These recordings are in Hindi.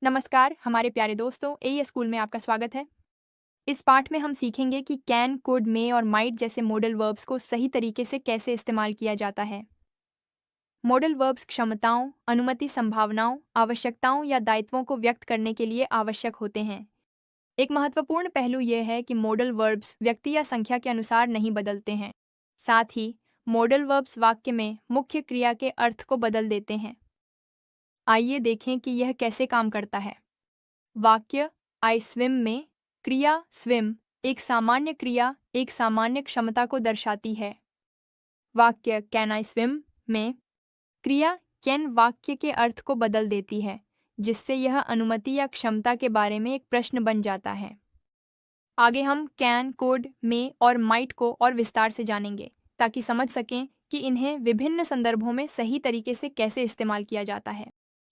नमस्कार हमारे प्यारे दोस्तों, एईएस स्कूल में आपका स्वागत है। इस पाठ में हम सीखेंगे कि कैन, कुड, मे और माइट जैसे मॉडल वर्ब्स को सही तरीके से कैसे इस्तेमाल किया जाता है। मॉडल वर्ब्स क्षमताओं, अनुमति, संभावनाओं, आवश्यकताओं या दायित्वों को व्यक्त करने के लिए आवश्यक होते हैं। एक महत्वपूर्ण पहलू यह है कि मॉडल वर्ब्स व्यक्ति या संख्या के अनुसार नहीं बदलते हैं। साथ ही मॉडल वर्ब्स वाक्य में मुख्य क्रिया के अर्थ को बदल देते हैं। आइए देखें कि यह कैसे काम करता है। वाक्य आई स्विम में क्रिया स्विम एक सामान्य क्रिया, एक सामान्य क्षमता को दर्शाती है। वाक्य कैन आई स्विम में क्रिया कैन वाक्य के अर्थ को बदल देती है, जिससे यह अनुमति या क्षमता के बारे में एक प्रश्न बन जाता है। आगे हम कैन, कुड, मे और माइट को और विस्तार से जानेंगे ताकि समझ सकें कि इन्हें विभिन्न संदर्भों में सही तरीके से कैसे इस्तेमाल किया जाता है।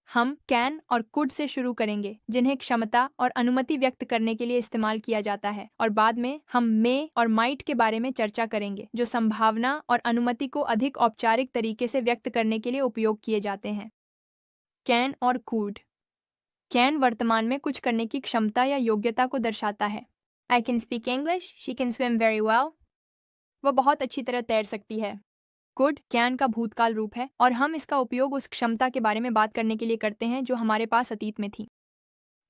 हम कैन और कुड से शुरू करेंगे, जिन्हें क्षमता और अनुमति व्यक्त करने के लिए इस्तेमाल किया जाता है, और बाद में हम मे और माइट के बारे में चर्चा करेंगे, जो संभावना और अनुमति को अधिक औपचारिक तरीके से व्यक्त करने के लिए उपयोग किए जाते हैं। कैन और कुड। कैन वर्तमान में कुछ करने की क्षमता या योग्यता को दर्शाता है। I can speak English, she can swim very well. वह बहुत अच्छी तरह तैर सकती है। कुड कैन का भूतकाल रूप है और हम इसका उपयोग उस क्षमता के बारे में बात करने के लिए करते हैं जो हमारे पास अतीत में थी।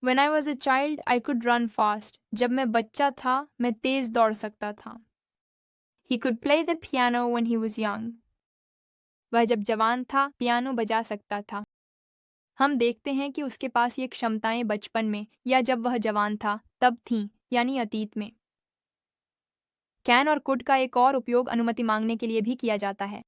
When I was a child, I could run fast. जब मैं बच्चा था, मैं तेज दौड़ सकता था। He could play the piano when he was young. वह जब जवान था, पियानो बजा सकता था। हम देखते हैं कि उसके पास ये क्षमताएं बचपन में या जब वह जवान था तब थीं, यानी अतीत में। कैन और कुड का एक और उपयोग अनुमति मांगने के लिए भी किया जाता है।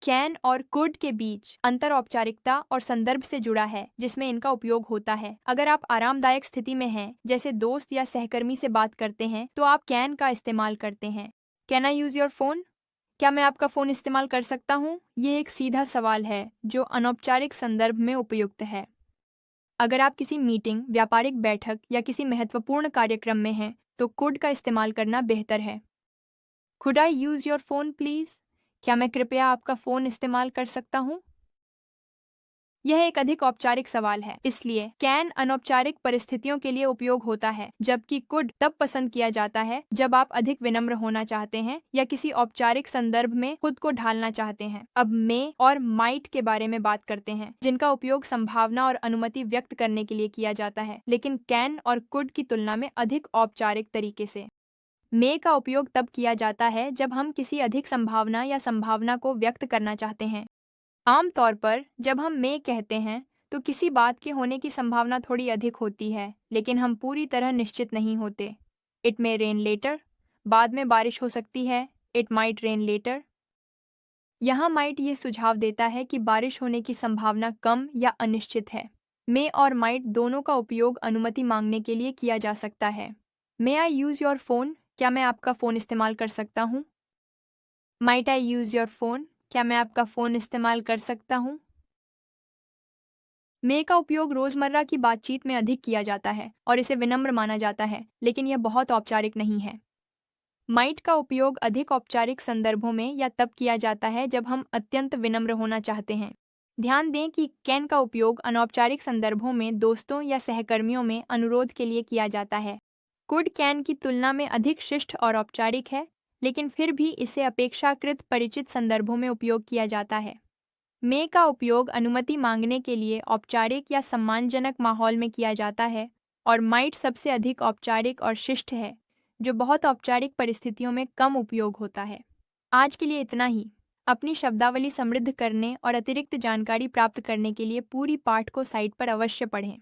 कैन और कुड के बीच अंतर औपचारिकता और संदर्भ से जुड़ा है, जिसमें इनका उपयोग होता है। अगर आप आरामदायक स्थिति में हैं, जैसे दोस्त या सहकर्मी से बात करते हैं, तो आप कैन का इस्तेमाल करते हैं। Can I use your phone? क्या मैं आपका फोन इस्तेमाल कर सकता हूँ? ये एक सीधा सवाल है जो अनौपचारिक संदर्भ में उपयुक्त है। अगर आप किसी मीटिंग, व्यापारिक बैठक या किसी महत्वपूर्ण कार्यक्रम में हैं, तो कुड का इस्तेमाल करना बेहतर है। Could I use your phone please? क्या मैं कृपया आपका फोन इस्तेमाल कर सकता हूँ? यह एक अधिक औपचारिक सवाल है, इसलिए कैन अनौपचारिक परिस्थितियों के लिए उपयोग होता है, जबकि कुड तब पसंद किया जाता है जब आप अधिक विनम्र होना चाहते हैं या किसी औपचारिक संदर्भ में खुद को ढालना चाहते हैं। अब मे और माइट के बारे में बात करते हैं, जिनका उपयोग संभावना और अनुमति व्यक्त करने के लिए किया जाता है, लेकिन कैन और कुड की तुलना में अधिक औपचारिक तरीके से। मे का उपयोग तब किया जाता है जब हम किसी अधिक संभावना या संभावना को व्यक्त करना चाहते हैं। आमतौर पर जब हम मे कहते हैं तो किसी बात के होने की संभावना थोड़ी अधिक होती है, लेकिन हम पूरी तरह निश्चित नहीं होते। इट मे रेन लेटर, बाद में बारिश हो सकती है। It might rain later. यहाँ माइट ये सुझाव देता है कि बारिश होने की संभावना कम या अनिश्चित है। मे और माइट दोनों का उपयोग अनुमति मांगने के लिए किया जा सकता है। मे आई यूज योर फोन? क्या मैं आपका फ़ोन इस्तेमाल कर सकता हूँ? Might I use your phone? क्या मैं आपका फ़ोन इस्तेमाल कर सकता हूँ? मे का उपयोग रोज़मर्रा की बातचीत में अधिक किया जाता है और इसे विनम्र माना जाता है, लेकिन यह बहुत औपचारिक नहीं है। माइट का उपयोग अधिक औपचारिक संदर्भों में या तब किया जाता है जब हम अत्यंत विनम्र होना चाहते हैं। ध्यान दें कि कैन का उपयोग अनौपचारिक संदर्भों में दोस्तों या सहकर्मियों में अनुरोध के लिए किया जाता है। कुड कैन की तुलना में अधिक शिष्ट और औपचारिक है, लेकिन फिर भी इसे अपेक्षाकृत परिचित संदर्भों में उपयोग किया जाता है। मे का उपयोग अनुमति मांगने के लिए औपचारिक या सम्मानजनक माहौल में किया जाता है, और माइट सबसे अधिक औपचारिक और शिष्ट है, जो बहुत औपचारिक परिस्थितियों में कम उपयोग होता है। आज के लिए इतना ही। अपनी शब्दावली समृद्ध करने और अतिरिक्त जानकारी प्राप्त करने के लिए पूरी पाठ को साइट पर अवश्य पढ़ें।